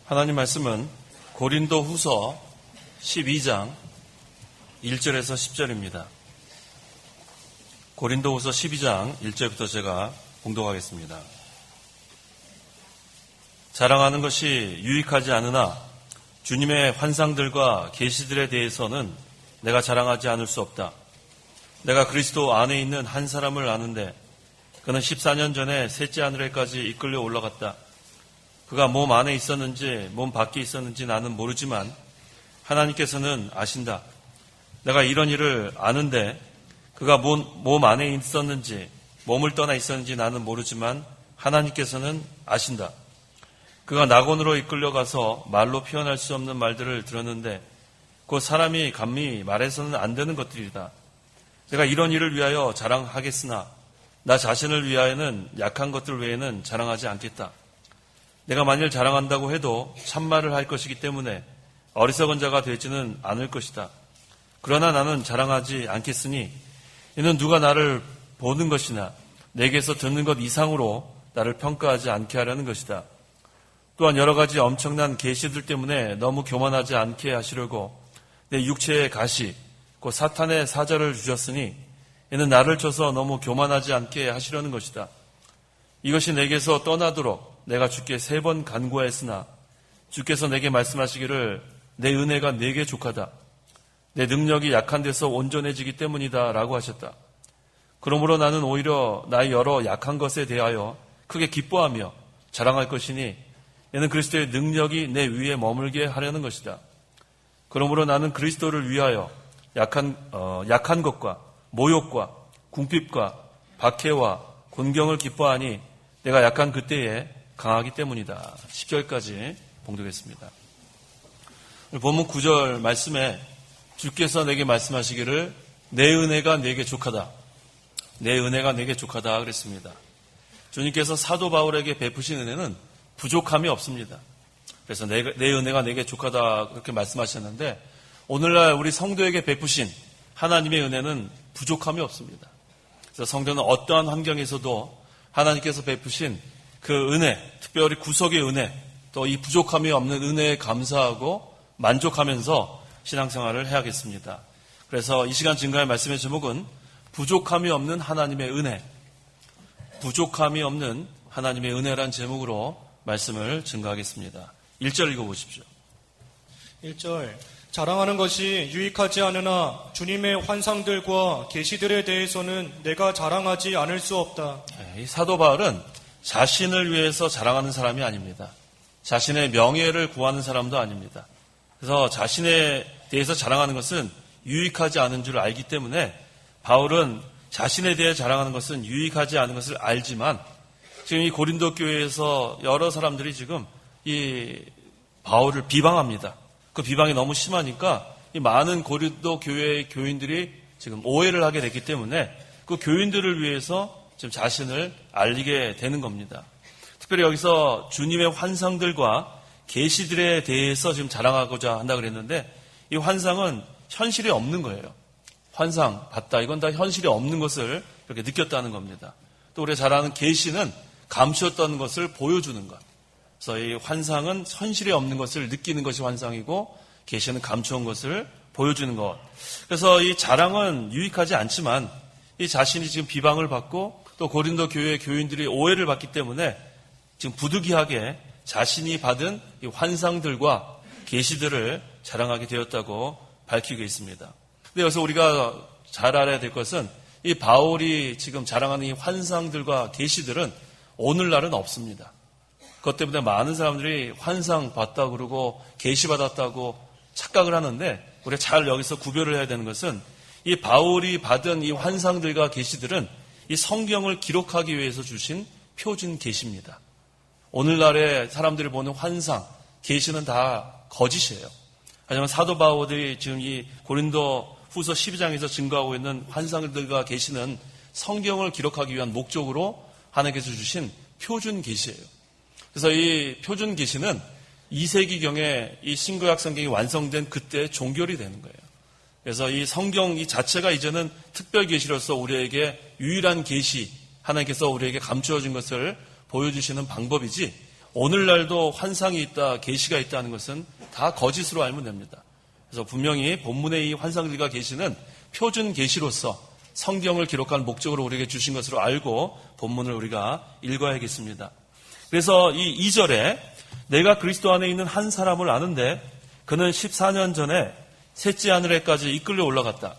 하나님 말씀은 고린도 후서 12장 1절에서 10절입니다. 고린도 후서 12장 1절부터 제가 봉독하겠습니다. 자랑하는 것이 유익하지 않으나 주님의 환상들과 계시들에 대해서는 내가 자랑하지 않을 수 없다. 내가 그리스도 안에 있는 한 사람을 아는데 그는 14년 전에 셋째 하늘에까지 이끌려 올라갔다. 그가 몸 안에 있었는지 몸 밖에 있었는지 나는 모르지만 하나님께서는 아신다. 내가 이런 일을 아는데 그가 몸 안에 있었는지 몸을 떠나 있었는지 나는 모르지만 하나님께서는 아신다. 그가 낙원으로 이끌려가서 말로 표현할 수 없는 말들을 들었는데 곧 사람이 감히 말해서는 안 되는 것들이다. 내가 이런 일을 위하여 자랑하겠으나 나 자신을 위하여는 약한 것들 외에는 자랑하지 않겠다. 내가 만일 자랑한다고 해도 참말을 할 것이기 때문에 어리석은 자가 되지는 않을 것이다. 그러나 나는 자랑하지 않겠으니 이는 누가 나를 보는 것이나 내게서 듣는 것 이상으로 나를 평가하지 않게 하려는 것이다. 또한 여러 가지 엄청난 계시들 때문에 너무 교만하지 않게 하시려고 내 육체의 가시 곧 사탄의 사자를 주셨으니 이는 나를 쳐서 너무 교만하지 않게 하시려는 것이다. 이것이 내게서 떠나도록 내가 주께 3번 간구하였으나 주께서 내게 말씀하시기를 내 은혜가 내게 족하다. 내 능력이 약한 데서 온전해지기 때문이다 라고 하셨다. 그러므로 나는 오히려 나의 여러 약한 것에 대하여 크게 기뻐하며 자랑할 것이니 이는 그리스도의 능력이 내 위에 머물게 하려는 것이다. 그러므로 나는 그리스도를 위하여 약한 것과 모욕과 궁핍과 박해와 곤경을 기뻐하니 내가 약한 그때에 강하기 때문이다. 10절까지 봉독했습니다. 본문 9절 말씀에 주께서 내게 말씀하시기를 내 은혜가 내게 족하다. 내 은혜가 내게 족하다 그랬습니다. 주님께서 사도 바울에게 베푸신 은혜는 부족함이 없습니다. 그래서 내 은혜가 내게 족하다 그렇게 말씀하셨는데 오늘날 우리 성도에게 베푸신 하나님의 은혜는 부족함이 없습니다. 그래서 성도는 어떠한 환경에서도 하나님께서 베푸신 그 은혜, 특별히 구속의 은혜, 또 이 부족함이 없는 은혜에 감사하고 만족하면서 신앙생활을 해야겠습니다. 그래서 이 시간 증거할 말씀의 제목은 부족함이 없는 하나님의 은혜, 부족함이 없는 하나님의 은혜란 제목으로 말씀을 증거하겠습니다. 1절 읽어보십시오. 1절 자랑하는 것이 유익하지 않으나 주님의 환상들과 계시들에 대해서는 내가 자랑하지 않을 수 없다. 이 사도 바울은 자신을 위해서 자랑하는 사람이 아닙니다. 자신의 명예를 구하는 사람도 아닙니다. 그래서 자신에 대해서 자랑하는 것은 유익하지 않은 줄 알기 때문에 바울은 자신에 대해 자랑하는 것은 유익하지 않은 것을 알지만 지금 이 고린도 교회에서 여러 사람들이 지금 이 바울을 비방합니다. 그 비방이 너무 심하니까 이 많은 고린도 교회의 교인들이 지금 오해를 하게 됐기 때문에 그 교인들을 위해서 지금 자신을 알리게 되는 겁니다. 특별히 여기서 주님의 환상들과 계시들에 대해서 지금 자랑하고자 한다 그랬는데 이 환상은 현실이 없는 거예요. 환상 봤다. 이건 다 현실이 없는 것을 이렇게 느꼈다는 겁니다. 또 우리가 잘 아는 계시는 감추었던 것을 보여주는 것. 그래서 이 환상은 현실이 없는 것을 느끼는 것이 환상이고 계시는 감추은 것을 보여주는 것. 그래서 이 자랑은 유익하지 않지만 이 자신이 지금 비방을 받고 또 고린도 교회 교인들이 오해를 받기 때문에 지금 부득이하게 자신이 받은 이 환상들과 계시들을 자랑하게 되었다고 밝히고 있습니다. 근데 여기서 우리가 잘 알아야 될 것은 이 바울이 지금 자랑하는 이 환상들과 계시들은 오늘날은 없습니다. 그것 때문에 많은 사람들이 환상 봤다고 그러고 계시 받았다고 착각을 하는데 우리가 잘 여기서 구별을 해야 되는 것은 이 바울이 받은 이 환상들과 계시들은 이 성경을 기록하기 위해서 주신 표준 계시입니다. 오늘날의 사람들이 보는 환상, 계시는 다 거짓이에요. 하지만 사도 바울이 지금 이 고린도 후서 12장에서 증거하고 있는 환상들과 계시는 성경을 기록하기 위한 목적으로 하나님께서 주신 표준 계시예요. 그래서 이 표준 계시는 2세기경에 이 신구약 성경이 완성된 그때 종결이 되는 거예요. 그래서 이 성경 이 자체가 이제는 특별 계시로서 우리에게 유일한 계시, 하나님께서 우리에게 감추어진 것을 보여주시는 방법이지 오늘날도 환상이 있다, 계시가 있다는 것은 다 거짓으로 알면 됩니다. 그래서 분명히 본문의 이 환상들과 계시는 표준 계시로서 성경을 기록한 목적으로 우리에게 주신 것으로 알고 본문을 우리가 읽어야겠습니다. 그래서 이 2절에 내가 그리스도 안에 있는 한 사람을 아는데 그는 14년 전에 셋째 하늘에까지 이끌려 올라갔다.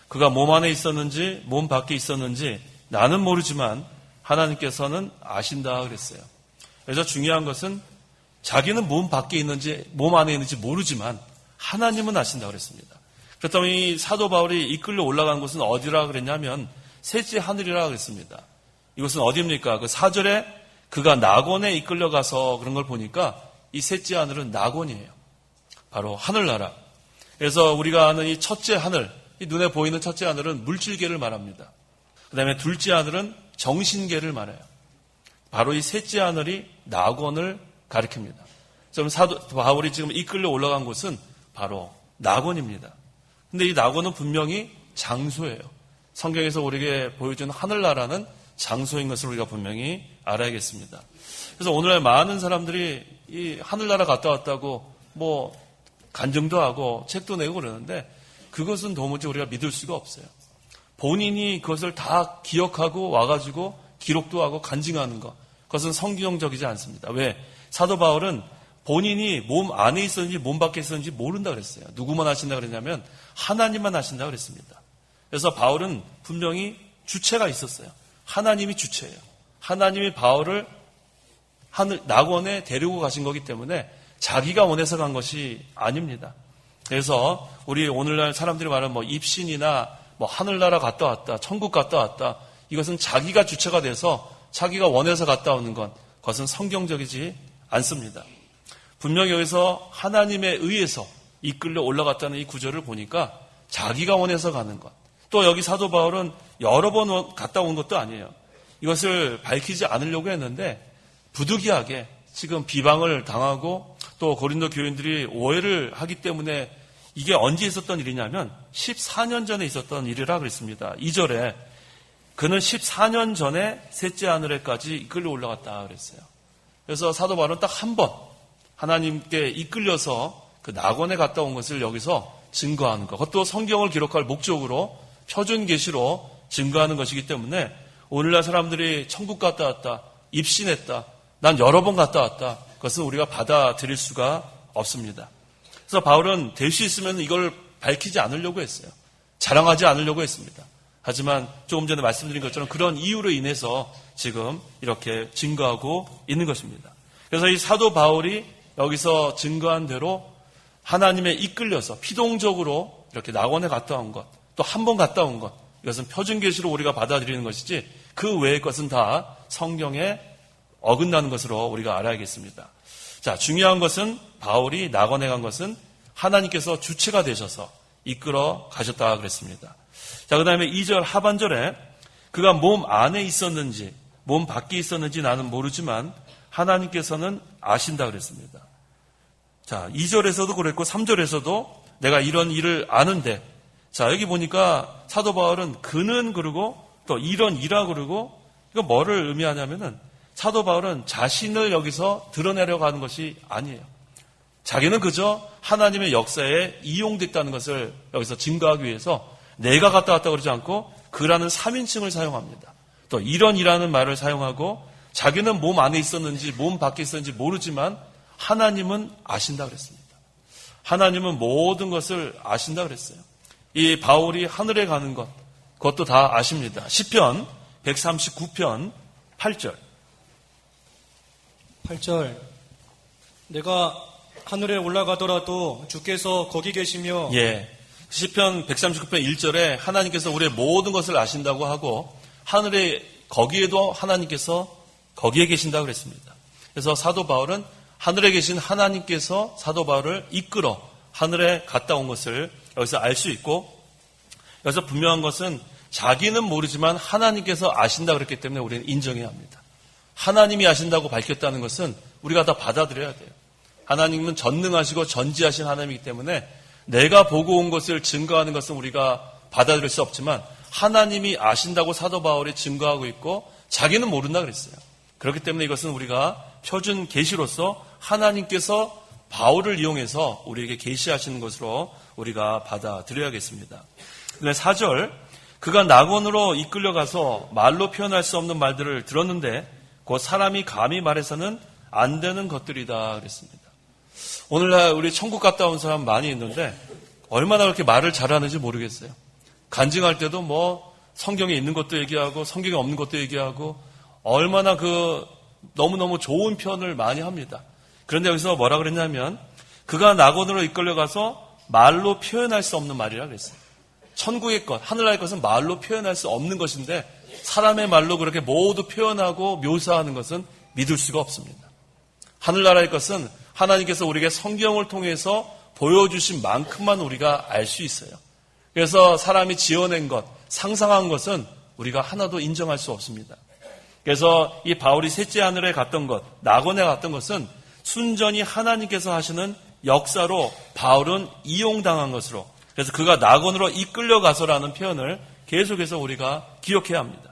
그가 몸 안에 있었는지 몸 밖에 있었는지 나는 모르지만 하나님께서는 아신다 그랬어요. 그래서 중요한 것은 자기는 몸 밖에 있는지 몸 안에 있는지 모르지만 하나님은 아신다 그랬습니다. 그렇다면 이 사도 바울이 이끌려 올라간 곳은 어디라 그랬냐면 셋째 하늘이라 그랬습니다. 이것은 어디입니까? 그 4절에 그가 낙원에 이끌려 가서 그런 걸 보니까 이 셋째 하늘은 낙원이에요. 바로 하늘나라. 그래서 우리가 아는 이 첫째 하늘, 이 눈에 보이는 첫째 하늘은 물질계를 말합니다. 그 다음에 둘째 하늘은 정신계를 말해요. 바로 이 셋째 하늘이 낙원을 가리킵니다. 그럼 사도 바울이 지금 이끌려 올라간 곳은 바로 낙원입니다. 근데 이 낙원은 분명히 장소예요. 성경에서 우리에게 보여준 하늘나라는 장소인 것을 우리가 분명히 알아야겠습니다. 그래서 오늘날 많은 사람들이 이 하늘나라 갔다 왔다고 뭐 간증도 하고 책도 내고 그러는데 그것은 도무지 우리가 믿을 수가 없어요. 본인이 그것을 다 기억하고 와가지고 기록도 하고 간증하는 것, 그것은 성경적이지 않습니다. 왜? 사도 바울은 본인이 몸 안에 있었는지 몸 밖에 있었는지 모른다 그랬어요. 누구만 아신다 그랬냐면 하나님만 아신다 그랬습니다. 그래서 바울은 분명히 주체가 있었어요. 하나님이 주체예요. 하나님이 바울을 낙원에 데리고 가신 거기 때문에 자기가 원해서 간 것이 아닙니다. 그래서 우리 오늘날 사람들이 말하는 뭐 입신이나 뭐 하늘나라 갔다 왔다, 천국 갔다 왔다, 이것은 자기가 주체가 돼서 자기가 원해서 갔다 오는 건 그것은 성경적이지 않습니다. 분명히 여기서 하나님에 의해서 이끌려 올라갔다는 이 구절을 보니까 자기가 원해서 가는 것. 또 여기 사도 바울은 여러 번 갔다 온 것도 아니에요. 이것을 밝히지 않으려고 했는데 부득이하게 지금 비방을 당하고 또 고린도 교인들이 오해를 하기 때문에 이게 언제 있었던 일이냐면 14년 전에 있었던 일이라 그랬습니다. 2절에 그는 14년 전에 셋째 하늘에까지 이끌려 올라갔다 그랬어요. 그래서 사도 바울은 딱 한 번 하나님께 이끌려서 그 낙원에 갔다 온 것을 여기서 증거하는 것. 그것도 성경을 기록할 목적으로 표준 계시로 증거하는 것이기 때문에 오늘날 사람들이 천국 갔다 왔다, 입신했다, 난 여러 번 갔다 왔다, 그것은 우리가 받아들일 수가 없습니다. 그래서 바울은 될 수 있으면 이걸 밝히지 않으려고 했어요. 자랑하지 않으려고 했습니다. 하지만 조금 전에 말씀드린 것처럼 그런 이유로 인해서 지금 이렇게 증거하고 있는 것입니다. 그래서 이 사도 바울이 여기서 증거한 대로 하나님에 이끌려서 피동적으로 이렇게 낙원에 갔다 온 것, 또 한 번 갔다 온 것, 이것은 표준 계시로 우리가 받아들이는 것이지 그 외의 것은 다 성경에 어긋나는 것으로 우리가 알아야겠습니다. 자, 중요한 것은 바울이 낙원에 간 것은 하나님께서 주체가 되셔서 이끌어 가셨다 그랬습니다. 자, 그 다음에 2절 하반절에 그가 몸 안에 있었는지 몸 밖에 있었는지 나는 모르지만 하나님께서는 아신다 그랬습니다. 자, 2절에서도 그랬고 3절에서도 내가 이런 일을 아는데, 자, 여기 보니까 사도 바울은 그는 그러고 또 이런 이라 그러고, 이거 뭐를 의미하냐면은 사도 바울은 자신을 여기서 드러내려고 하는 것이 아니에요. 자기는 그저 하나님의 역사에 이용됐다는 것을 여기서 증거하기 위해서 내가 갔다 왔다 그러지 않고 그라는 3인칭을 사용합니다. 또 이런이라는 말을 사용하고 자기는 몸 안에 있었는지 몸 밖에 있었는지 모르지만 하나님은 아신다 그랬습니다. 하나님은 모든 것을 아신다 그랬어요. 이 바울이 하늘에 가는 것, 그것도 다 아십니다. 시편 139편 8절. 8절. 내가 하늘에 올라가더라도 주께서 거기 계시며. 예. 시편 139편 1절에 하나님께서 우리의 모든 것을 아신다고 하고 하늘에 거기에도 하나님께서 거기에 계신다고 그랬습니다. 그래서 사도 바울은 하늘에 계신 하나님께서 사도 바울을 이끌어 하늘에 갔다 온 것을 여기서 알 수 있고, 여기서 분명한 것은 자기는 모르지만 하나님께서 아신다 그랬기 때문에 우리는 인정해야 합니다. 하나님이 아신다고 밝혔다는 것은 우리가 다 받아들여야 돼요. 하나님은 전능하시고 전지하신 하나님이기 때문에 내가 보고 온 것을 증거하는 것은 우리가 받아들일 수 없지만 하나님이 아신다고 사도 바울이 증거하고 있고 자기는 모른다 그랬어요. 그렇기 때문에 이것은 우리가 표준 계시로서 하나님께서 바울을 이용해서 우리에게 계시하시는 것으로 우리가 받아들여야겠습니다. 4절, 그가 낙원으로 이끌려가서 말로 표현할 수 없는 말들을 들었는데 곧 사람이 감히 말해서는 안 되는 것들이다 그랬습니다. 오늘날 우리 천국 갔다 온 사람 많이 있는데 얼마나 그렇게 말을 잘하는지 모르겠어요. 간증할 때도 뭐 성경에 있는 것도 얘기하고 성경에 없는 것도 얘기하고 얼마나 너무너무 좋은 표현을 많이 합니다. 그런데 여기서 뭐라 그랬냐면 그가 낙원으로 이끌려가서 말로 표현할 수 없는 말이라 그랬어요. 천국의 것, 하늘나라의 것은 말로 표현할 수 없는 것인데 사람의 말로 그렇게 모두 표현하고 묘사하는 것은 믿을 수가 없습니다. 하늘나라의 것은 하나님께서 우리에게 성경을 통해서 보여주신 만큼만 우리가 알 수 있어요. 그래서 사람이 지어낸 것, 상상한 것은 우리가 하나도 인정할 수 없습니다. 그래서 이 바울이 셋째 하늘에 갔던 것, 낙원에 갔던 것은 순전히 하나님께서 하시는 역사로 바울은 이용당한 것으로, 그래서 그가 낙원으로 이끌려가서라는 표현을 계속해서 우리가 기억해야 합니다.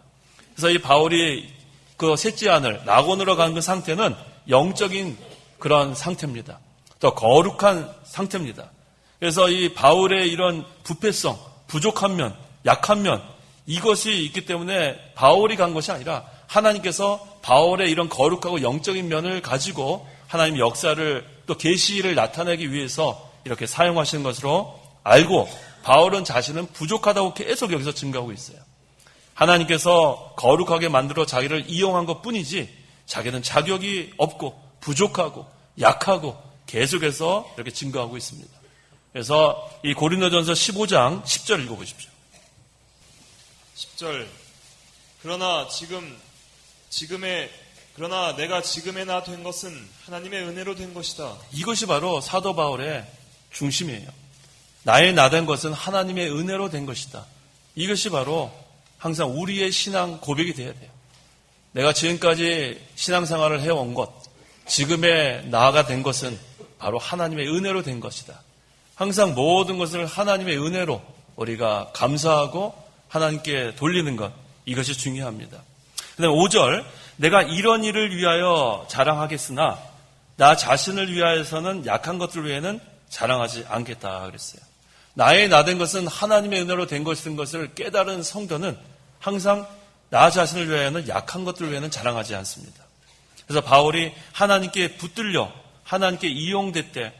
그래서 이 바울이 그 셋째 하늘, 낙원으로 간 그 상태는 영적인 그런 상태입니다. 더 거룩한 상태입니다. 그래서 이 바울의 이런 부패성, 부족한 면, 약한 면, 이것이 있기 때문에 바울이 간 것이 아니라 하나님께서 바울의 이런 거룩하고 영적인 면을 가지고 하나님 역사를 또 계시를 나타내기 위해서 이렇게 사용하시는 것으로 알고 바울은 자신은 부족하다고 계속 여기서 증거하고 있어요. 하나님께서 거룩하게 만들어 자기를 이용한 것뿐이지 자기는 자격이 없고 부족하고 약하고 계속해서 이렇게 증거하고 있습니다. 그래서 이 고린도전서 15장 10절 읽어보십시오. 10절 그러나 내가 지금의 나 된 것은 하나님의 은혜로 된 것이다. 이것이 바로 사도 바울의 중심이에요. 나의 나 된 것은 하나님의 은혜로 된 것이다. 이것이 바로 항상 우리의 신앙 고백이 되어야 돼요. 내가 지금까지 신앙생활을 해온 것, 지금의 나가 된 것은 바로 하나님의 은혜로 된 것이다. 항상 모든 것을 하나님의 은혜로 우리가 감사하고 하나님께 돌리는 것, 이것이 중요합니다. 그 다음에 5절, 내가 이런 일을 위하여 자랑하겠으나 나 자신을 위하여서는 약한 것들 외에는 자랑하지 않겠다 그랬어요. 나의 나 된 것은 하나님의 은혜로 된 것인 것을 깨달은 성도는 항상 나 자신을 위하여는 약한 것들 외에는 자랑하지 않습니다. 그래서 바울이 하나님께 붙들려 하나님께 이용될 때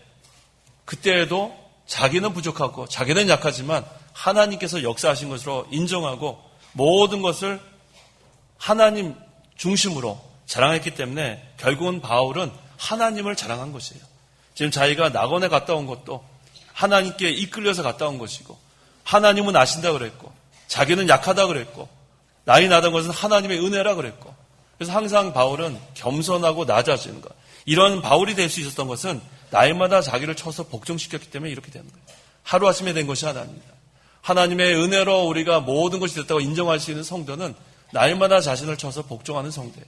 그때에도 자기는 부족하고 자기는 약하지만 하나님께서 역사하신 것으로 인정하고 모든 것을 하나님 중심으로 자랑했기 때문에 결국은 바울은 하나님을 자랑한 것이에요. 지금 자기가 낙원에 갔다 온 것도 하나님께 이끌려서 갔다 온 것이고 하나님은 아신다 그랬고 자기는 약하다 그랬고 나이 나던 것은 하나님의 은혜라 그랬고 그래서 항상 바울은 겸손하고 낮아지는 것. 이런 바울이 될 수 있었던 것은 날마다 자기를 쳐서 복종시켰기 때문에 이렇게 되는 거예요. 하루아침에 된 것이 아닙니다. 하나님의 은혜로 우리가 모든 것이 됐다고 인정할 수 있는 성도는 날마다 자신을 쳐서 복종하는 성도예요.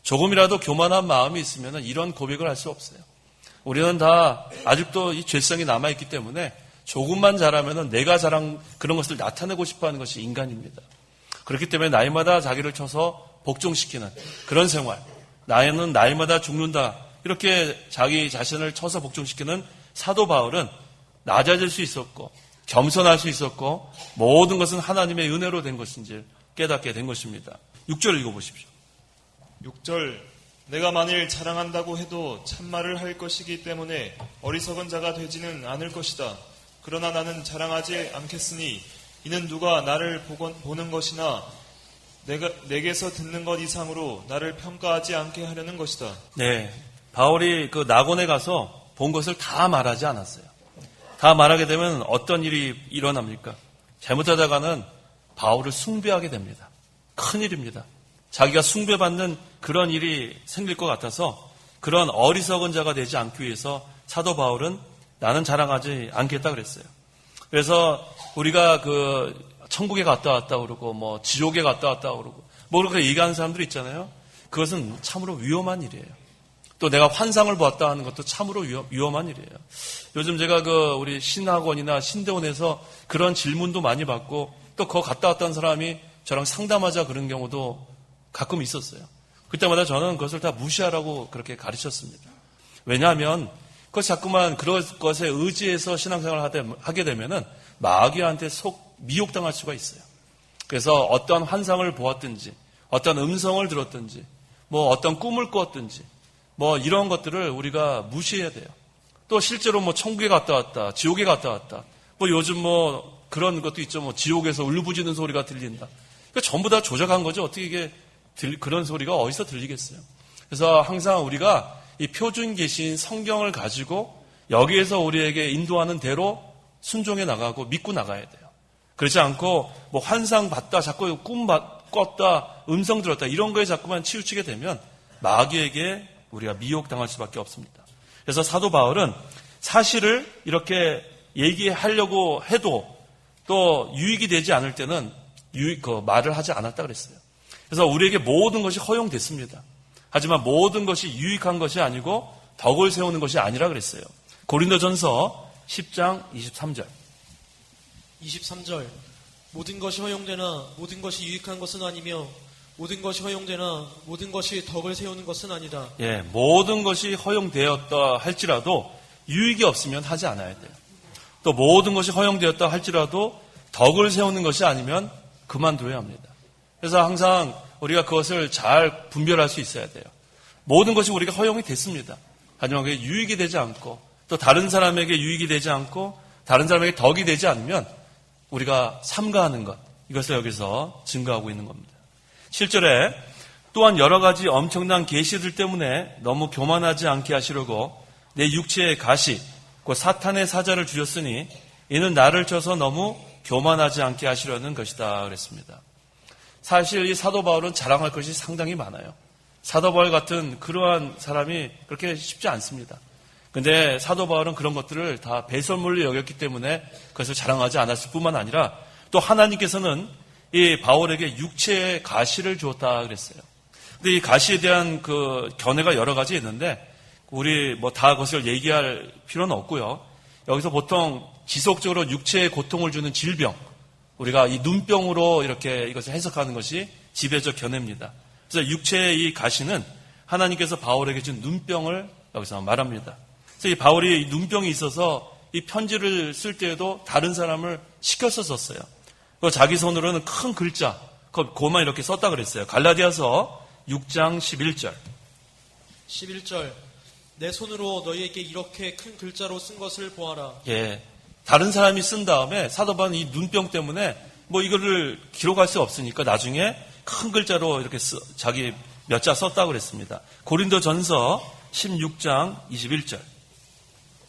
조금이라도 교만한 마음이 있으면 이런 고백을 할 수 없어요. 우리는 다 아직도 이 죄성이 남아있기 때문에 조금만 잘하면 내가 잘한 그런 것을 나타내고 싶어하는 것이 인간입니다. 그렇기 때문에 날마다 자기를 쳐서 복종시키는 그런 생활, 나는 날마다 죽는다 이렇게 자기 자신을 쳐서 복종시키는 사도 바울은 낮아질 수 있었고 겸손할 수 있었고 모든 것은 하나님의 은혜로 된 것인지 깨닫게 된 것입니다. 6절 읽어보십시오. 6절 내가 만일 자랑한다고 해도 참말을 할 것이기 때문에 어리석은 자가 되지는 않을 것이다. 그러나 나는 자랑하지 않겠으니 이는 누가 나를 보는 것이나 내게서 듣는 것 이상으로 나를 평가하지 않게 하려는 것이다. 네, 바울이 그 낙원에 가서 본 것을 다 말하지 않았어요. 다 말하게 되면 어떤 일이 일어납니까? 잘못하다가는 바울을 숭배하게 됩니다. 큰일입니다. 자기가 숭배받는 그런 일이 생길 것 같아서 그런 어리석은 자가 되지 않기 위해서 사도 바울은 나는 자랑하지 않겠다 그랬어요. 그래서 우리가 그 천국에 갔다 왔다 그러고 뭐 지옥에 갔다 왔다 그러고 뭐 그렇게 얘기하는 사람들이 있잖아요. 그것은 참으로 위험한 일이에요. 또 내가 환상을 보았다 하는 것도 참으로 위험한 일이에요. 요즘 제가 그 우리 신학원이나 신대원에서 그런 질문도 많이 받고 또 거 갔다 왔다는 사람이 저랑 상담하자 그런 경우도 가끔 있었어요. 그때마다 저는 그것을 다 무시하라고 그렇게 가르쳤습니다. 왜냐하면 그것 자꾸만 그런 것에 의지해서 신앙생활을 하게 되면은 마귀한테 미혹당할 수가 있어요. 그래서 어떤 환상을 보았든지, 어떤 음성을 들었든지, 뭐 어떤 꿈을 꿨든지, 뭐 이런 것들을 우리가 무시해야 돼요. 또 실제로 뭐 천국에 갔다 왔다, 지옥에 갔다 왔다. 뭐 요즘 뭐 그런 것도 있죠. 뭐 지옥에서 울부짖는 소리가 들린다. 그러니까 전부 다 조작한 거죠. 어떻게 이게 그런 소리가 어디서 들리겠어요. 그래서 항상 우리가 이 표준 계시인 성경을 가지고 여기에서 우리에게 인도하는 대로 순종해 나가고 믿고 나가야 돼요. 그렇지 않고 뭐 환상 봤다, 자꾸 꿈 꿨다, 음성 들었다 이런 거에 자꾸만 치우치게 되면 마귀에게 우리가 미혹당할 수밖에 없습니다. 그래서 사도 바울은 사실을 이렇게 얘기하려고 해도 또 유익이 되지 않을 때는 말을 하지 않았다 그랬어요. 그래서 우리에게 모든 것이 허용됐습니다. 하지만 모든 것이 유익한 것이 아니고 덕을 세우는 것이 아니라 그랬어요. 고린도전서 10장 23절. 23절. 모든 것이 허용되나 모든 것이 유익한 것은 아니며 모든 것이 허용되나 모든 것이 덕을 세우는 것은 아니다. 예, 모든 것이 허용되었다 할지라도 유익이 없으면 하지 않아야 돼요. 또 모든 것이 허용되었다 할지라도 덕을 세우는 것이 아니면 그만둬야 합니다. 그래서 항상 우리가 그것을 잘 분별할 수 있어야 돼요. 모든 것이 우리가 허용이 됐습니다. 하지만 그게 유익이 되지 않고 또 다른 사람에게 유익이 되지 않고 다른 사람에게 덕이 되지 않으면 우리가 삼가하는 것, 이것을 여기서 증거하고 있는 겁니다. 7절에 또한 여러 가지 엄청난 계시들 때문에 너무 교만하지 않게 하시려고 내 육체의 가시, 곧 사탄의 사자를 주셨으니 이는 나를 쳐서 너무 교만하지 않게 하시려는 것이다 그랬습니다. 사실 이 사도 바울은 자랑할 것이 상당히 많아요. 사도 바울 같은 그러한 사람이 그렇게 쉽지 않습니다. 근데 사도 바울은 그런 것들을 다 배설물로 여겼기 때문에 그것을 자랑하지 않았을 뿐만 아니라 또 하나님께서는 이 바울에게 육체의 가시를 주었다 그랬어요. 근데 이 가시에 대한 그 견해가 여러 가지 있는데 우리 뭐 다 그것을 얘기할 필요는 없고요. 여기서 보통 지속적으로 육체의 고통을 주는 질병, 우리가 이 눈병으로 이렇게 이것을 해석하는 것이 지배적 견해입니다. 그래서 육체의 이 가시는 하나님께서 바울에게 준 눈병을 여기서 말합니다. 그래서 이 바울이 눈병이 있어서 이 편지를 쓸 때에도 다른 사람을 시켜서 썼어요. 자기 손으로는 큰 글자, 그것만 이렇게 썼다 그랬어요. 갈라디아서 6장 11절. 11절. 내 손으로 너희에게 이렇게 큰 글자로 쓴 것을 보아라. 예. 다른 사람이 쓴 다음에 사도 바울은 이 눈병 때문에 뭐 이거를 기록할 수 없으니까 나중에 큰 글자로 이렇게 자기 몇 자 썼다고 그랬습니다. 고린도전서 16장 21절.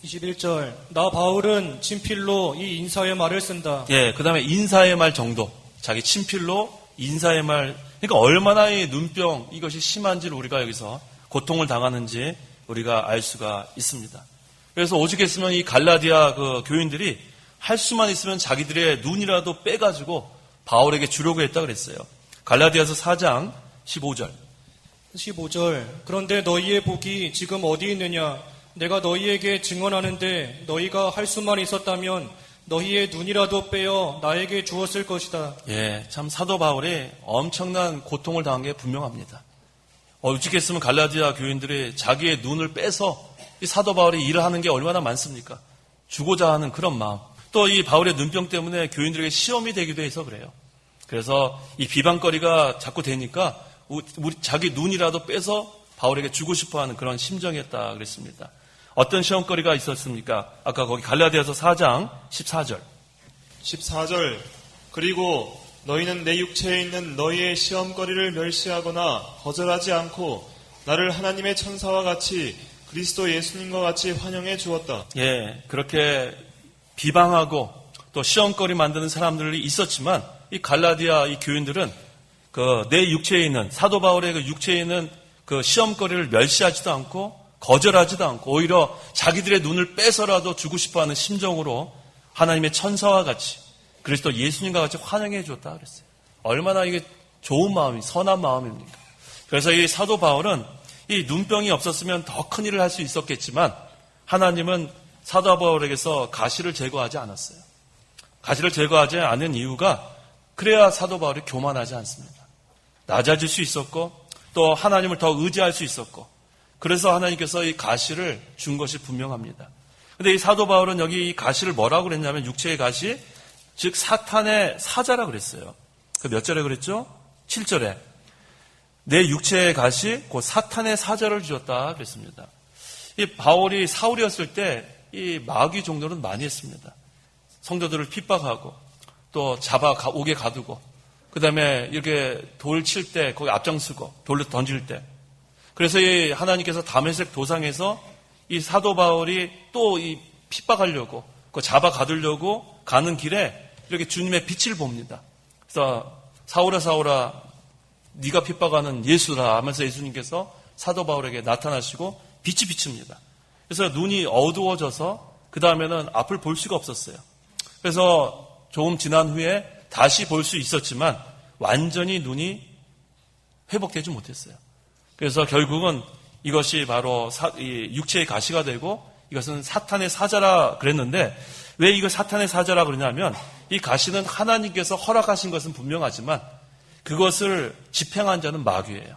21절. 나 바울은 친필로 이 인사의 말을 쓴다. 예, 그 다음에 인사의 말 정도. 자기 친필로 인사의 말. 그러니까 얼마나 이 눈병 이것이 심한지를 우리가 여기서 고통을 당하는지 우리가 알 수가 있습니다. 그래서 오죽했으면 이 갈라디아 그 교인들이 할 수만 있으면 자기들의 눈이라도 빼가지고 바울에게 주려고 했다 그랬어요. 갈라디아서 4장 15절. 15절. 그런데 너희의 복이 지금 어디 있느냐? 내가 너희에게 증언하는데 너희가 할 수만 있었다면 너희의 눈이라도 빼어 나에게 주었을 것이다. 예, 참 사도 바울이 엄청난 고통을 당한 게 분명합니다. 오죽했으면 갈라디아 교인들이 자기의 눈을 빼서 이 사도 바울이 일을 하는 게 얼마나 많습니까? 주고자 하는 그런 마음. 또 이 바울의 눈병 때문에 교인들에게 시험이 되기도 해서 그래요. 그래서 이 비방거리가 자꾸 되니까 우리 자기 눈이라도 빼서 바울에게 주고 싶어하는 그런 심정이었다 그랬습니다. 어떤 시험거리가 있었습니까? 아까 거기 갈라디아서 4장 14절. 14절. 그리고 너희는 내 육체에 있는 너희의 시험거리를 멸시하거나 거절하지 않고 나를 하나님의 천사와 같이 그리스도 예수님과 같이 환영해 주었다. 예, 그렇게 비방하고 또 시험거리 만드는 사람들이 있었지만 이 갈라디아 이 교인들은 그 내 육체에 있는 사도 바울의 그 육체에 있는 그 시험거리를 멸시하지도 않고 거절하지도 않고 오히려 자기들의 눈을 빼서라도 주고 싶어하는 심정으로 하나님의 천사와 같이 그리스도 예수님과 같이 환영해 줬다 그랬어요. 얼마나 이게 좋은 마음이 선한 마음입니까? 그래서 이 사도 바울은 이 눈병이 없었으면 더 큰 일을 할 수 있었겠지만 하나님은 사도 바울에게서 가시를 제거하지 않았어요. 가시를 제거하지 않은 이유가 그래야 사도 바울이 교만하지 않습니다. 낮아질 수 있었고 또 하나님을 더 의지할 수 있었고 그래서 하나님께서 이 가시를 준 것이 분명합니다. 근데 이 사도 바울은 여기 이 가시를 뭐라고 그랬냐면 육체의 가시, 즉 사탄의 사자라 그랬어요. 그 몇 절에 그랬죠? 7절에 내 육체의 가시 곧 사탄의 사자를 주었다 그랬습니다. 이 바울이 사울이었을 때 이 마귀 종로는 많이 했습니다. 성도들을 핍박하고 또 잡아 옥에 가두고 그 다음에 이렇게 돌 칠 때 거기 앞장서고 돌로 던질 때 그래서 이 하나님께서 다메섹 도상에서 이 사도 바울이 또 이 핍박하려고 그 잡아 가두려고 가는 길에 이렇게 주님의 빛을 봅니다. 그래서 사울아 사울아 네가 핍박하는 예수라 하면서 예수님께서 사도 바울에게 나타나시고 빛이 비칩니다. 그래서 눈이 어두워져서 그 다음에는 앞을 볼 수가 없었어요. 그래서 조금 지난 후에 다시 볼 수 있었지만 완전히 눈이 회복되지 못했어요. 그래서 결국은 이것이 바로 육체의 가시가 되고 이것은 사탄의 사자라 그랬는데 왜 이거 사탄의 사자라 그러냐면 이 가시는 하나님께서 허락하신 것은 분명하지만 그것을 집행한 자는 마귀예요.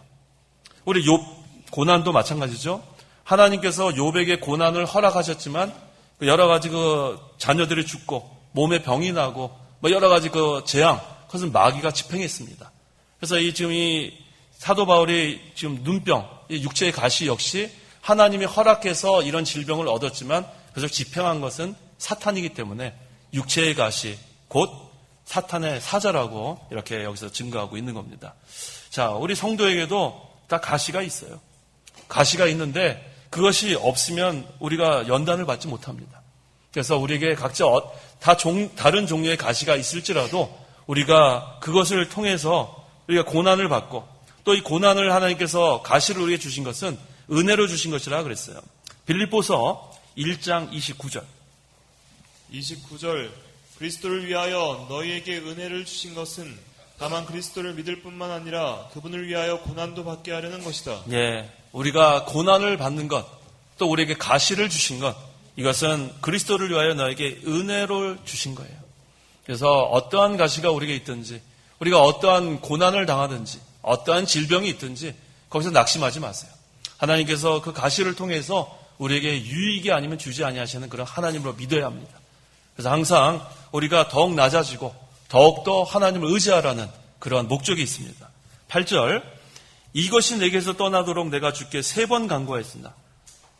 우리 욥 고난도 마찬가지죠. 하나님께서 욥에게 고난을 허락하셨지만 여러 가지 그 자녀들이 죽고 몸에 병이 나고 뭐 여러 가지 그 재앙 그것은 마귀가 집행했습니다. 그래서 지금 이 사도 바울이 지금 눈병, 이 육체의 가시 역시 하나님이 허락해서 이런 질병을 얻었지만 그것을 집행한 것은 사탄이기 때문에 육체의 가시 곧 사탄의 사자라고 이렇게 여기서 증거하고 있는 겁니다. 자, 우리 성도에게도 다 가시가 있어요. 가시가 있는데 그것이 없으면 우리가 연단을 받지 못합니다. 그래서 우리에게 각자 다른 종류의 가시가 있을지라도 우리가 그것을 통해서 우리가 고난을 받고 또 이 고난을 하나님께서 가시를 우리에게 주신 것은 은혜로 주신 것이라 그랬어요. 빌립보서 1장 29절. 29절 그리스도를 위하여 너희에게 은혜를 주신 것은 다만 그리스도를 믿을 뿐만 아니라 그분을 위하여 고난도 받게 하려는 것이다. 예, 우리가 고난을 받는 것, 또 우리에게 가시를 주신 것, 이것은 그리스도를 위하여 너에게 은혜를 주신 거예요. 그래서 어떠한 가시가 우리에게 있든지, 우리가 어떠한 고난을 당하든지, 어떠한 질병이 있든지 거기서 낙심하지 마세요. 하나님께서 그 가시를 통해서 우리에게 유익이 아니면 주지 아니하시는 그런 하나님으로 믿어야 합니다. 그래서 항상 우리가 더욱 낮아지고 더욱더 하나님을 의지하라는 그러한 목적이 있습니다. 8절 이것이 내게서 떠나도록 내가 주께 3번 간구하였습니다.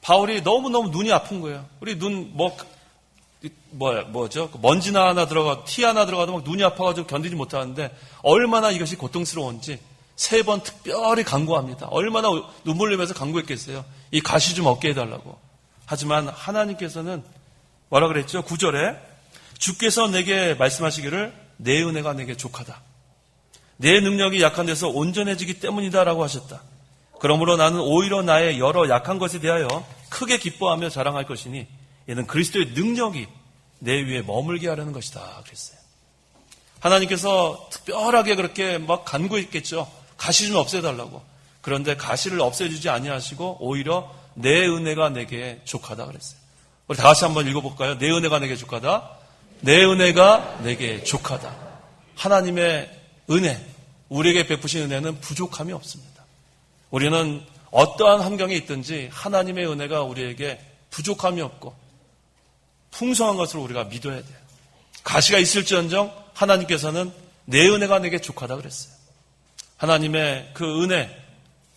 바울이 너무너무 눈이 아픈 거예요. 우리 눈 뭐죠? 먼지나 하나 들어가 티 하나 들어가도 막 눈이 아파가지고 견디지 못하는데 얼마나 이것이 고통스러운지 3번 특별히 간구합니다. 얼마나 눈물 흘리면서 간구했겠어요. 이 가시 좀 없게 해달라고. 하지만 하나님께서는 뭐라 그랬죠? 9절에 주께서 내게 말씀하시기를 내 은혜가 내게 족하다. 내 능력이 약한 데서 온전해지기 때문이다라고 하셨다. 그러므로 나는 오히려 나의 여러 약한 것에 대하여 크게 기뻐하며 자랑할 것이니 이는 그리스도의 능력이 내 위에 머물게 하려는 것이다. 그랬어요. 하나님께서 특별하게 그렇게 막 간구했겠죠. 가시 좀 없애달라고. 그런데 가시를 없애주지 아니하시고 오히려 내 은혜가 내게 족하다 그랬어요. 우리 다 같이 한번 읽어볼까요? 내 은혜가 내게 족하다. 내 은혜가 내게 족하다. 하나님의 은혜, 우리에게 베푸신 은혜는 부족함이 없습니다. 우리는 어떠한 환경에 있든지 하나님의 은혜가 우리에게 부족함이 없고 풍성한 것을 우리가 믿어야 돼요. 가시가 있을지언정 하나님께서는 내 은혜가 내게 족하다 그랬어요. 하나님의 그 은혜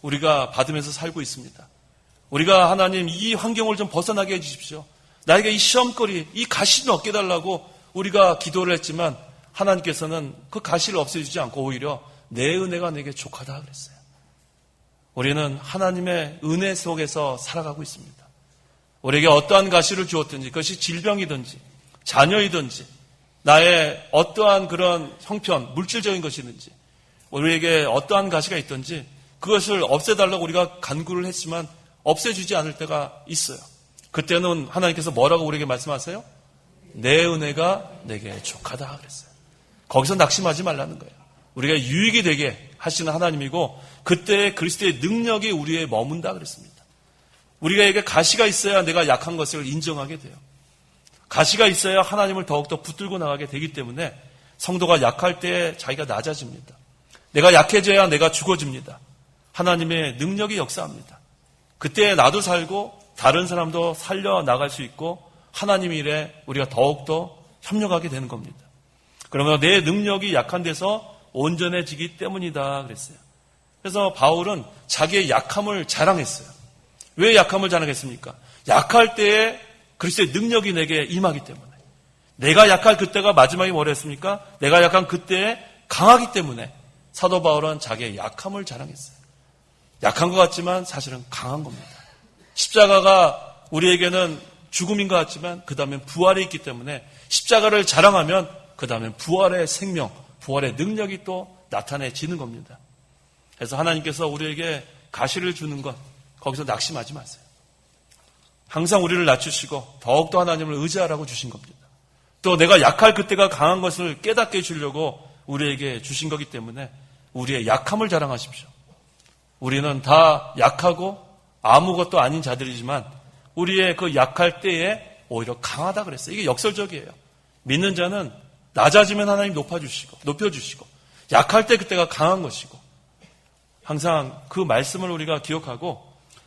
우리가 받으면서 살고 있습니다. 우리가 하나님 이 환경을 좀 벗어나게 해주십시오. 나에게 이 시험거리, 이 가시 좀 얻게 달라고 우리가 기도를 했지만 하나님께서는 그 가시를 없애주지 않고 오히려 내 은혜가 내게 족하다 그랬어요. 우리는 하나님의 은혜 속에서 살아가고 있습니다. 우리에게 어떠한 가시를 주었든지 그것이 질병이든지 자녀이든지 나의 어떠한 그런 형편, 물질적인 것이든지 우리에게 어떠한 가시가 있든지 그것을 없애달라고 우리가 간구를 했지만 없애주지 않을 때가 있어요. 그때는 하나님께서 뭐라고 우리에게 말씀하세요? 내 은혜가 내게 족하다 그랬어요. 거기서 낙심하지 말라는 거예요. 우리가 유익이 되게 하시는 하나님이고 그때 그리스도의 능력이 우리에 머문다 그랬습니다. 우리에게 가시가 있어야 내가 약한 것을 인정하게 돼요. 가시가 있어야 하나님을 더욱더 붙들고 나가게 되기 때문에 성도가 약할 때 자기가 낮아집니다. 내가 약해져야 내가 죽어집니다. 하나님의 능력이 역사합니다. 그때 나도 살고 다른 사람도 살려나갈 수 있고 하나님 일에 우리가 더욱더 협력하게 되는 겁니다. 그러면 내 능력이 약한 데서 온전해지기 때문이다 그랬어요. 그래서 바울은 자기의 약함을 자랑했어요. 왜 약함을 자랑했습니까? 약할 때에 그리스도의 능력이 내게 임하기 때문에. 내가 약할 그때가 마지막에 뭐라 했습니까? 내가 약한 그때에 강하기 때문에 사도 바울은 자기의 약함을 자랑했어요. 약한 것 같지만 사실은 강한 겁니다. 십자가가 우리에게는 죽음인 것 같지만 그 다음엔 부활이 있기 때문에 십자가를 자랑하면 그 다음엔 부활의 생명, 부활의 능력이 또 나타내지는 겁니다. 그래서 하나님께서 우리에게 가시를 주는 것, 거기서 낙심하지 마세요. 항상 우리를 낮추시고 더욱더 하나님을 의지하라고 주신 겁니다. 또 내가 약할 그때가 강한 것을 깨닫게 해주려고 우리에게 주신 거기 때문에 우리의 약함을 자랑하십시오. 우리는 다 약하고 아무것도 아닌 자들이지만 우리의 그 약할 때에 오히려 강하다 그랬어요. 이게 역설적이에요. 믿는 자는 낮아지면 하나님 높여주시고 약할 때 그때가 강한 것이고 항상 그 말씀을 우리가 기억하고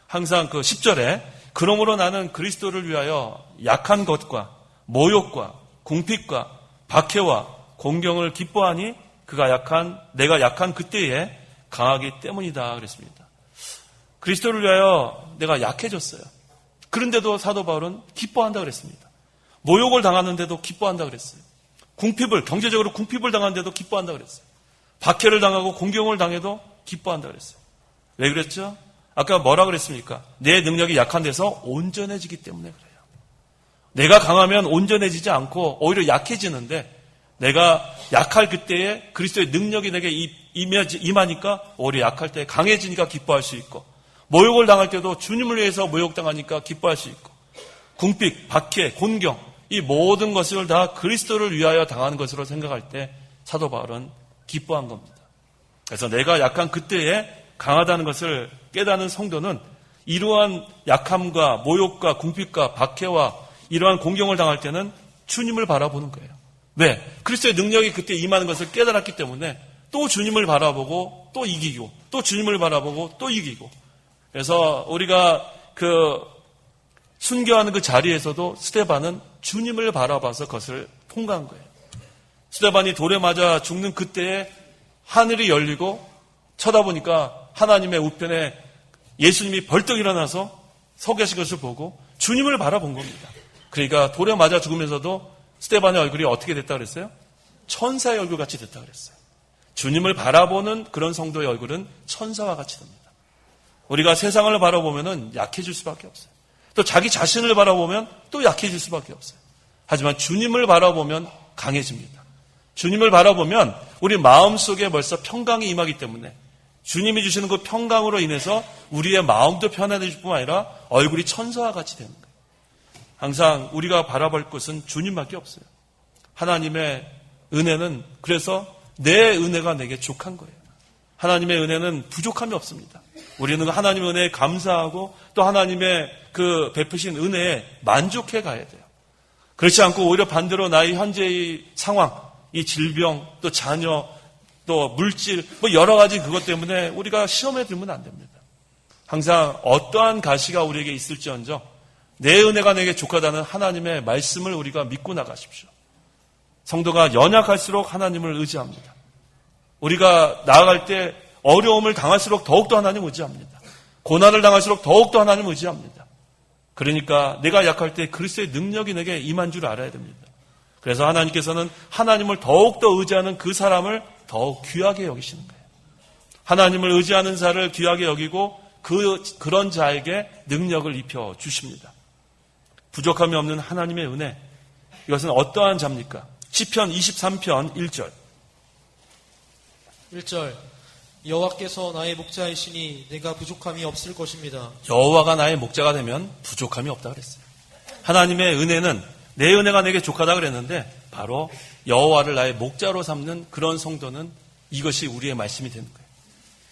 항상 그 10절에 그러므로 나는 그리스도를 위하여 약한 것과 모욕과 궁핍과 박해와 공경을 기뻐하니 내가 약한 그때에 강하기 때문이다 그랬습니다. 그리스도를 위하여 내가 약해졌어요. 그런데도 사도 바울은 기뻐한다 그랬습니다. 모욕을 당하는데도 기뻐한다 그랬어요. 경제적으로 궁핍을 당하는데도 기뻐한다 그랬어요. 박해를 당하고 공경을 당해도 기뻐한다 그랬어요. 왜 그랬죠? 아까 뭐라 그랬습니까? 내 능력이 약한 데서 온전해지기 때문에 그래요. 내가 강하면 온전해지지 않고 오히려 약해지는데 내가 약할 그때에 그리스도의 능력이 내게 임하니까 오히려 약할 때 강해지니까 기뻐할 수 있고 모욕을 당할 때도 주님을 위해서 모욕당하니까 기뻐할 수 있고 궁핍, 박해, 곤경 이 모든 것을 다 그리스도를 위하여 당하는 것으로 생각할 때 사도 바울은 기뻐한 겁니다. 그래서 내가 약한 그때에 강하다는 것을 깨닫는 성도는 이러한 약함과 모욕과 궁핍과 박해와 이러한 공경을 당할 때는 주님을 바라보는 거예요. 왜? 그리스도의 능력이 그때 임하는 것을 깨달았기 때문에 또 주님을 바라보고 또 이기고 또 주님을 바라보고 또 이기고 그래서 우리가 순교하는 그 자리에서도 스데반은 주님을 바라봐서 그것을 통과한 거예요. 스데반이 돌에 맞아 죽는 그때에 하늘이 열리고 쳐다보니까 하나님의 우편에 예수님이 벌떡 일어나서 서 계신 것을 보고 주님을 바라본 겁니다. 그러니까 돌에 맞아 죽으면서도 스데반의 얼굴이 어떻게 됐다 그랬어요? 천사의 얼굴같이 됐다 그랬어요. 주님을 바라보는 그런 성도의 얼굴은 천사와 같이 됩니다. 우리가 세상을 바라보면 약해질 수밖에 없어요. 또 자기 자신을 바라보면 또 약해질 수밖에 없어요. 하지만 주님을 바라보면 강해집니다. 주님을 바라보면 우리 마음속에 벌써 평강이 임하기 때문에 주님이 주시는 그 평강으로 인해서 우리의 마음도 편안해질 뿐만 아니라 얼굴이 천사와 같이 되는 거예요. 항상 우리가 바라볼 것은 주님밖에 없어요. 하나님의 은혜는 그래서 내 은혜가 내게 족한 거예요. 하나님의 은혜는 부족함이 없습니다. 우리는 하나님의 은혜에 감사하고 또 하나님의 그 베푸신 은혜에 만족해 가야 돼요. 그렇지 않고 오히려 반대로 나의 현재의 상황, 이 질병, 또 자녀, 또 물질, 여러 가지 그것 때문에 우리가 시험에 들면 안 됩니다. 항상 어떠한 가시가 우리에게 있을지언정 내 은혜가 내게 족하다는 하나님의 말씀을 우리가 믿고 나가십시오. 성도가 연약할수록 하나님을 의지합니다. 우리가 나아갈 때 어려움을 당할수록 더욱더 하나님 의지합니다. 고난을 당할수록 더욱더 하나님 의지합니다. 그러니까 내가 약할 때 그리스도의 능력이 내게 임한 줄 알아야 됩니다. 그래서 하나님께서는 하나님을 더욱더 의지하는 그 사람을 더욱 귀하게 여기시는 거예요. 하나님을 의지하는 자를 귀하게 여기고 그런 자에게 능력을 입혀 주십니다. 부족함이 없는 하나님의 은혜, 이것은 어떠한 자입니까? 시편 23편 1절 1절 여호와께서 나의 목자이시니 내가 부족함이 없을 것입니다. 여호와가 나의 목자가 되면 부족함이 없다 그랬어요. 하나님의 은혜는 내 은혜가 내게 족하다 그랬는데 바로 여호와를 나의 목자로 삼는 그런 성도는 이것이 우리의 말씀이 되는 거예요.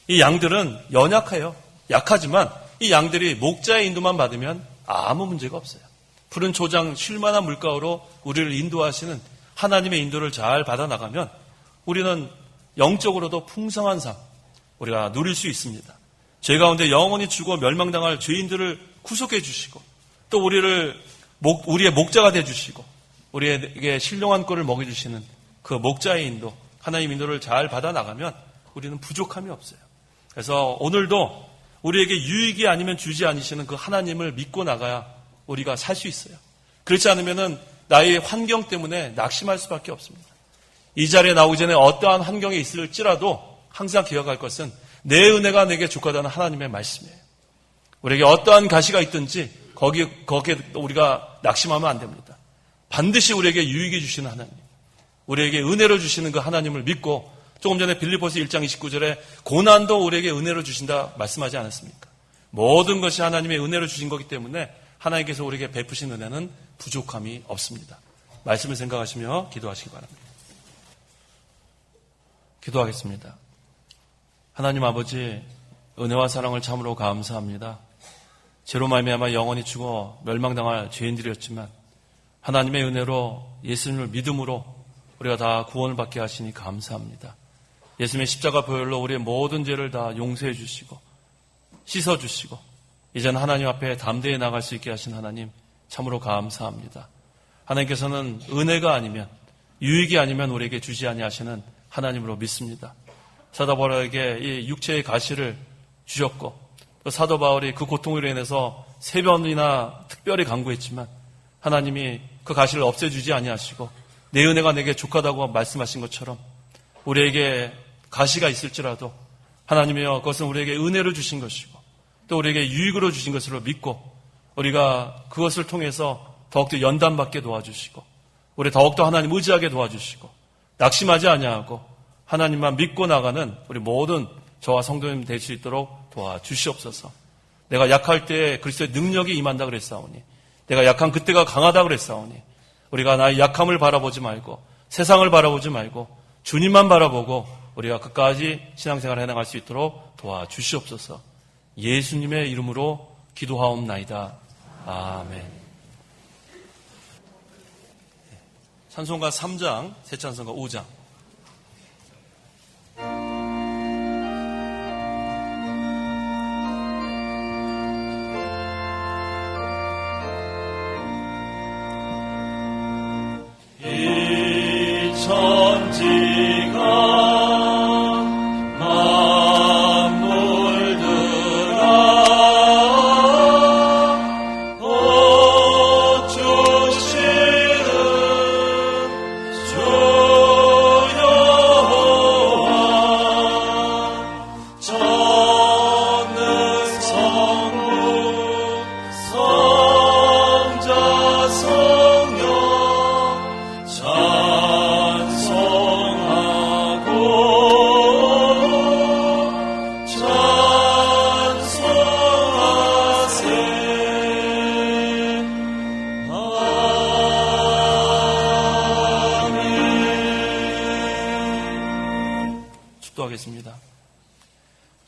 이 양들은 연약해요. 약하지만 이 양들이 목자의 인도만 받으면 아무 문제가 없어요. 푸른 초장 쉴만한 물가로 우리를 인도하시는 하나님의 인도를 잘 받아나가면 우리는 영적으로도 풍성한 삶 우리가 누릴 수 있습니다. 죄 가운데 영원히 죽어 멸망당할 죄인들을 구속해 주시고 또 우리의 목자가 돼 주시고 우리에게 신령한 꼴을 먹여주시는 그 목자의 인도, 하나님 인도를 잘 받아 나가면 우리는 부족함이 없어요. 그래서 오늘도 우리에게 유익이 아니면 주지 않으시는 그 하나님을 믿고 나가야 우리가 살 수 있어요. 그렇지 않으면은 나의 환경 때문에 낙심할 수밖에 없습니다. 이 자리에 나오기 전에 어떠한 환경에 있을지라도 항상 기억할 것은 내 은혜가 내게 족하다는 하나님의 말씀이에요. 우리에게 어떠한 가시가 있든지 거기에 우리가 낙심하면 안 됩니다. 반드시 우리에게 유익이 주시는 하나님, 우리에게 은혜로 주시는 그 하나님을 믿고 조금 전에 빌립보서 1장 29절에 고난도 우리에게 은혜로 주신다 말씀하지 않았습니까? 모든 것이 하나님의 은혜로 주신 거기 때문에 하나님께서 우리에게 베푸신 은혜는 부족함이 없습니다. 말씀을 생각하시며 기도하시기 바랍니다. 기도하겠습니다. 하나님 아버지, 은혜와 사랑을 참으로 감사합니다. 죄로 말미암아 영원히 죽어 멸망당할 죄인들이었지만 하나님의 은혜로 예수님을 믿음으로 우리가 다 구원을 받게 하시니 감사합니다. 예수님의 십자가 보혈로 우리의 모든 죄를 다 용서해 주시고 씻어 주시고 이제는 하나님 앞에 담대히 나갈 수 있게 하신 하나님 참으로 감사합니다. 하나님께서는 은혜가 아니면 유익이 아니면 우리에게 주지 아니하시는 하나님으로 믿습니다. 사도 바울에게 이 육체의 가시를 주셨고 또 사도 바울이 그 고통으로 인해서 3번이나 특별히 간구했지만 하나님이 그 가시를 없애주지 아니하시고 내 은혜가 내게 족하다고 말씀하신 것처럼 우리에게 가시가 있을지라도 하나님이여 그것은 우리에게 은혜로 주신 것이고 또 우리에게 유익으로 주신 것으로 믿고 우리가 그것을 통해서 더욱더 연단받게 도와주시고 우리 더욱더 하나님 의지하게 도와주시고 낙심하지 아니하고 하나님만 믿고 나가는 우리 모든 저와 성도님 될 수 있도록 도와주시옵소서. 내가 약할 때 그리스도의 능력이 임한다 그랬사오니 내가 약한 그때가 강하다 그랬사오니 우리가 나의 약함을 바라보지 말고 세상을 바라보지 말고 주님만 바라보고 우리가 끝까지 신앙생활을 해나갈 수 있도록 도와주시옵소서. 예수님의 이름으로 기도하옵나이다. 아멘. 찬송가 3장, 새 찬송가 5장. 천지가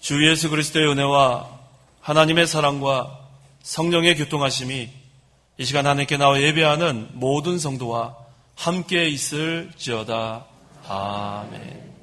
주 예수 그리스도의 은혜와 하나님의 사랑과 성령의 교통하심이 이 시간 하나님께 나와 예배하는 모든 성도와 함께 있을지어다. 아멘.